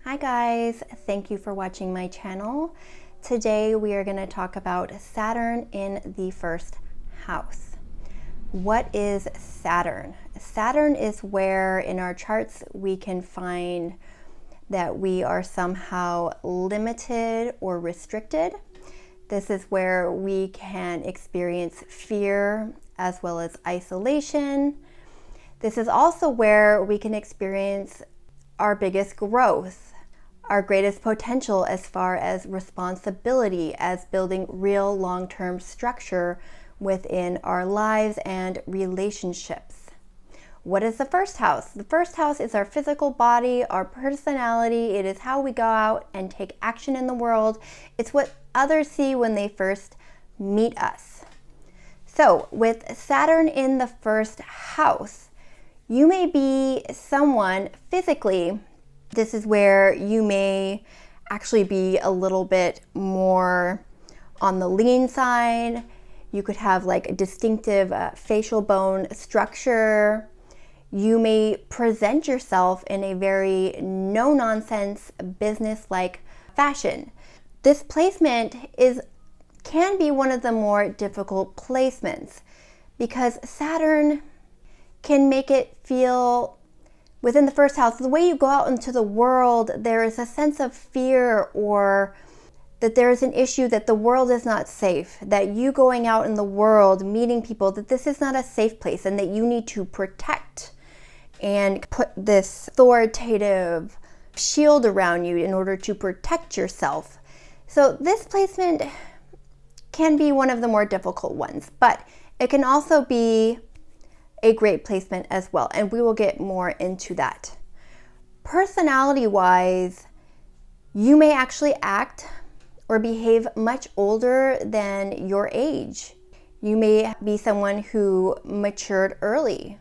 Hi guys, thank you for watching my channel. Today we are going to talk about Saturn in the first house. What is Saturn? Saturn is where in our charts we can find that we are somehow limited or restricted. This is where we can experience fear as well as isolation. This is also where we can experience our biggest growth, our greatest potential as far as responsibility, as building real long-term structure within our lives and relationships. What is the first house? The first house is our physical body, our personality. It is how we go out and take action in the world. It's what others see when they first meet us. So with Saturn in the first house, you may be someone physically, this is where you may actually be a little bit more on the lean side. You could have like a distinctive facial bone structure. You may present yourself in a very no-nonsense, business-like fashion. This placement can be one of the more difficult placements because Saturn can make it feel, within the first house, the way you go out into the world, there is a sense of fear or that there is an issue that the world is not safe, that you going out in the world, meeting people, that this is not a safe place and that you need to protect and put this authoritative shield around you in order to protect yourself. So this placement can be one of the more difficult ones, but it can also be a great placement as well, and we will get more into that. Personality-wise, you may actually act or behave much older than your age. You may be someone who matured early.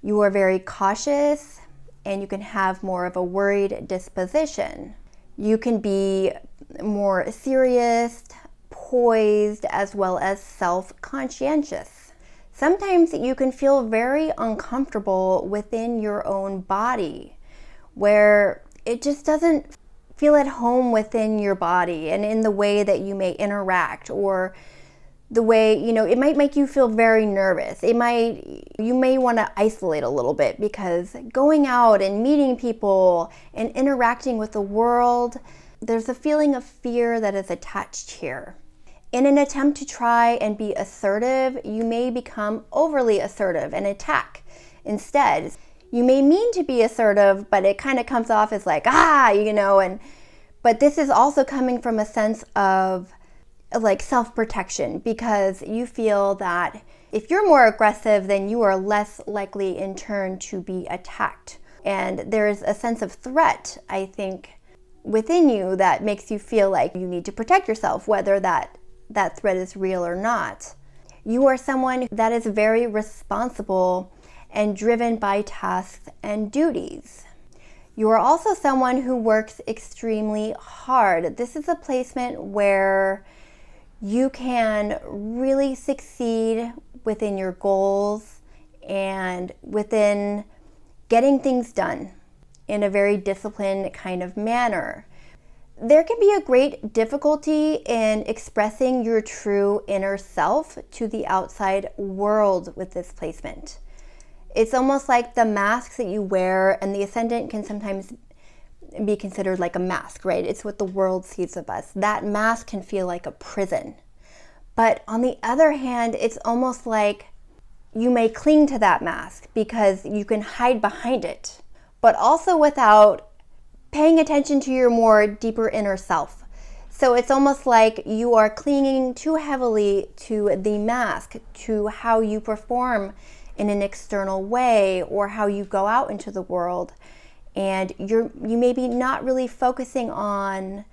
You are very cautious and you can have more of a worried disposition. You can be more serious, poised, as well as self-conscientious. Sometimes you can feel very uncomfortable within your own body, where it just doesn't feel at home within your body and in the way that you may interact, or the way, it might make you feel very nervous. You may want to isolate a little bit because going out and meeting people and interacting with the world, there's a feeling of fear that is attached here. In an attempt to try and be assertive, you may become overly assertive and attack instead. You may mean to be assertive, but it kind of comes off as like, but this is also coming from a sense of like self-protection, because you feel that if you're more aggressive, then you are less likely in turn to be attacked. And there's a sense of threat, I think, within you that makes you feel like you need to protect yourself, whether that threat is real or not. You are someone that is very responsible and driven by tasks and duties. You are also someone who works extremely hard. This is a placement where you can really succeed within your goals and within getting things done in a very disciplined kind of manner. There can be a great difficulty in expressing your true inner self to the outside world with this placement. It's almost like the masks that you wear, and the ascendant can sometimes be considered like a mask, right? It's what the world sees of us. That mask can feel like a prison. But on the other hand, it's almost like you may cling to that mask because you can hide behind it, but also without paying attention to your more deeper inner self. So it's almost like you are clinging too heavily to the mask, to how you perform in an external way or how you go out into the world. And you may be not really focusing on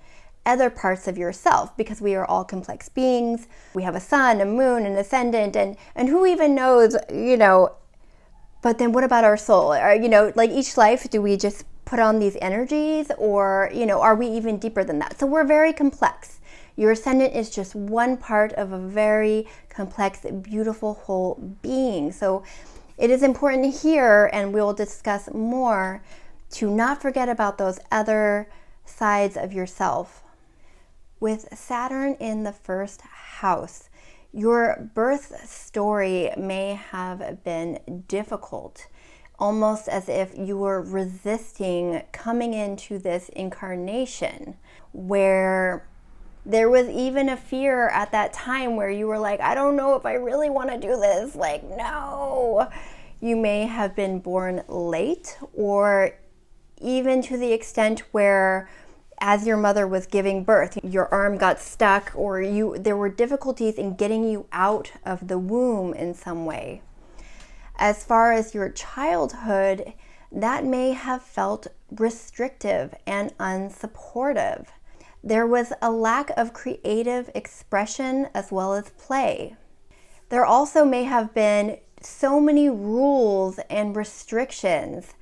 other parts of yourself, because we are all complex beings. We have a sun, a moon, an ascendant, and who even knows, but then what about our soul? Or, like each life, do we just put on these energies, or are we even deeper than that? So we're very complex. Your ascendant is just one part of a very complex, beautiful whole being. So it is important here, and we'll discuss more, to not forget about those other sides of yourself. With Saturn in the first house, your birth story may have been difficult, almost as if you were resisting coming into this incarnation, where there was even a fear at that time where you were like, I don't know if I really want to do this. Like, no. You may have been born late, or even to the extent where as your mother was giving birth, your arm got stuck, or there were difficulties in getting you out of the womb in some way. As far as your childhood, that may have felt restrictive and unsupportive. There was a lack of creative expression as well as play. There also may have been so many rules and restrictions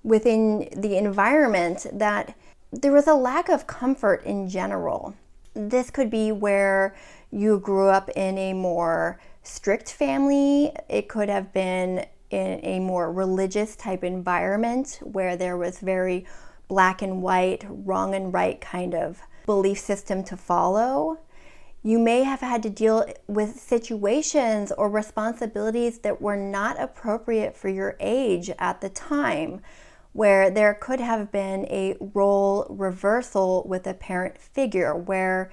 within the environment that there was a lack of comfort in general. This could be where you grew up in a more strict family. It could have been in a more religious type environment where there was very black and white, wrong and right kind of belief system to follow. You may have had to deal with situations or responsibilities that were not appropriate for your age at the time, where there could have been a role reversal with a parent figure, where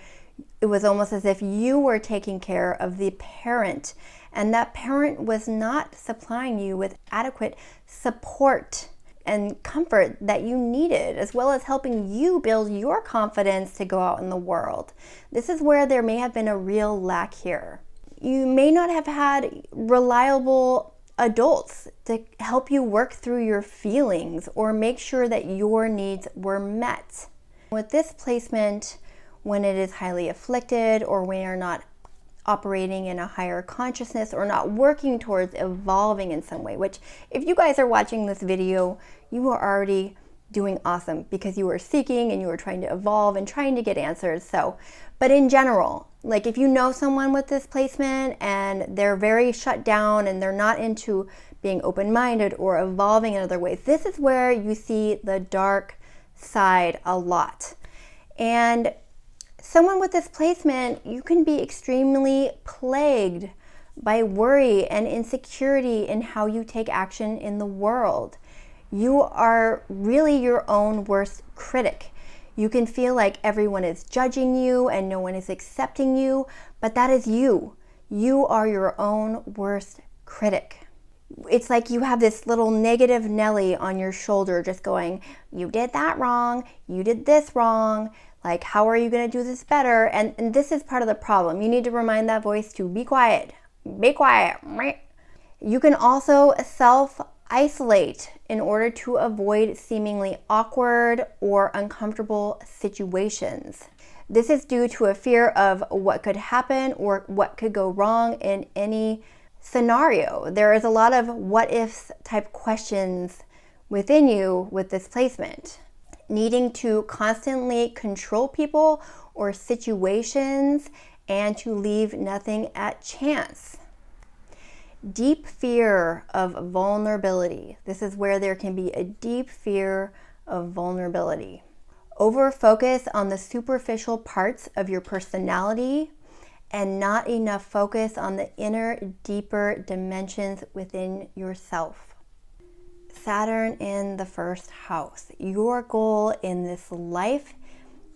it was almost as if you were taking care of the parent, and that parent was not supplying you with adequate support and comfort that you needed, as well as helping you build your confidence to go out in the world. This is where there may have been a real lack here. You may not have had reliable adults to help you work through your feelings or make sure that your needs were met. With this placement, when it is highly afflicted, or when you're not operating in a higher consciousness or not working towards evolving in some way, which if you guys are watching this video, you are already doing awesome because you are seeking and you are trying to evolve and trying to get answers. So, but in general, like if you know someone with this placement and they're very shut down and they're not into being open-minded or evolving in other ways, this is where you see the dark side a lot. And someone with this placement, you can be extremely plagued by worry and insecurity in how you take action in the world. You are really your own worst critic. You can feel like everyone is judging you and no one is accepting you, but that is you. You are your own worst critic. It's like you have this little negative Nelly on your shoulder just going, you did that wrong, you did this wrong, like how are you going to do this better? And this is part of the problem. You need to remind that voice to be quiet. Be quiet. You can also self-isolate in order to avoid seemingly awkward or uncomfortable situations. This is due to a fear of what could happen or what could go wrong in any scenario. There is a lot of what ifs type questions within you with this placement. Needing to constantly control people or situations and to leave nothing at chance. Deep fear of vulnerability. This is where there can be a deep fear of vulnerability. Over focus on the superficial parts of your personality and not enough focus on the inner, deeper dimensions within yourself. Saturn in the first house. Your goal in this life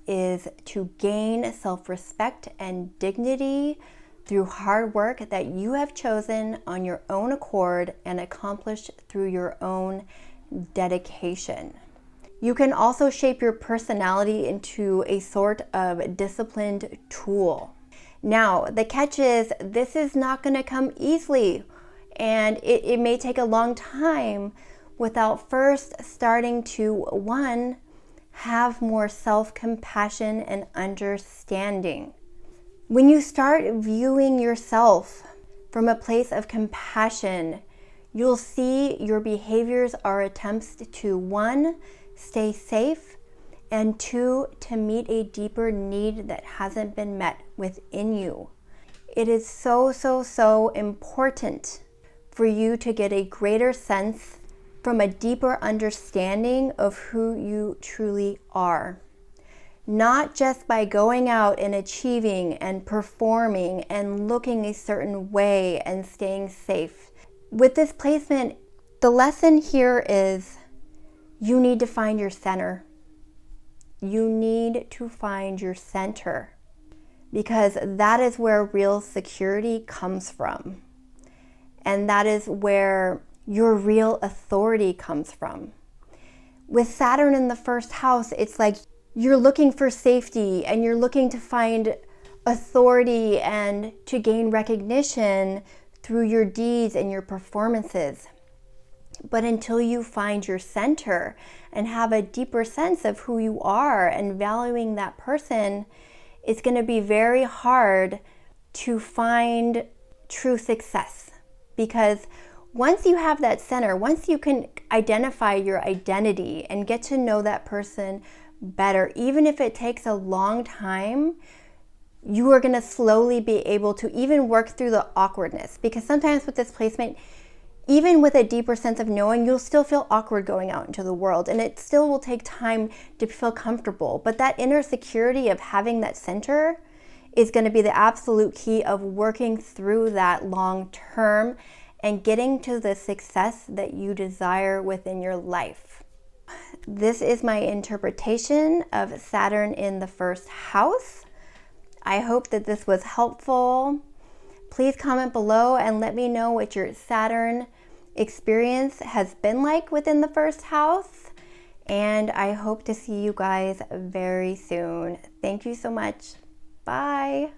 is to gain self-respect and dignity through hard work that you have chosen on your own accord and accomplished through your own dedication. You can also shape your personality into a sort of disciplined tool. Now, the catch is this is not going to come easily, and it may take a long time without first starting to, one, have more self-compassion and understanding. When you start viewing yourself from a place of compassion, you'll see your behaviors are attempts to, one, stay safe, and two, to meet a deeper need that hasn't been met within you. It is so important for you to get a greater sense from a deeper understanding of who you truly are. not just by going out and achieving and performing and looking a certain way and staying safe. With this placement, the lesson here is you need to find your center. You need to find your center, because that is where real security comes from. And that is where your real authority comes from. With Saturn in the first house, it's like you're looking for safety and you're looking to find authority and to gain recognition through your deeds and your performances. But until you find your center and have a deeper sense of who you are and valuing that person, it's going to be very hard to find true success. Because once you have that center, once you can identify your identity and get to know that person better, even if it takes a long time, you are going to slowly be able to even work through the awkwardness. Because sometimes with this placement, even with a deeper sense of knowing, you'll still feel awkward going out into the world, and it still will take time to feel comfortable. But that inner security of having that center is going to be the absolute key of working through that long term and getting to the success that you desire within your life. This is my interpretation of Saturn in the first house. I hope that this was helpful. Please comment below and let me know what your Saturn experience has been like within the first house. And I hope to see you guys very soon. Thank you so much. Bye.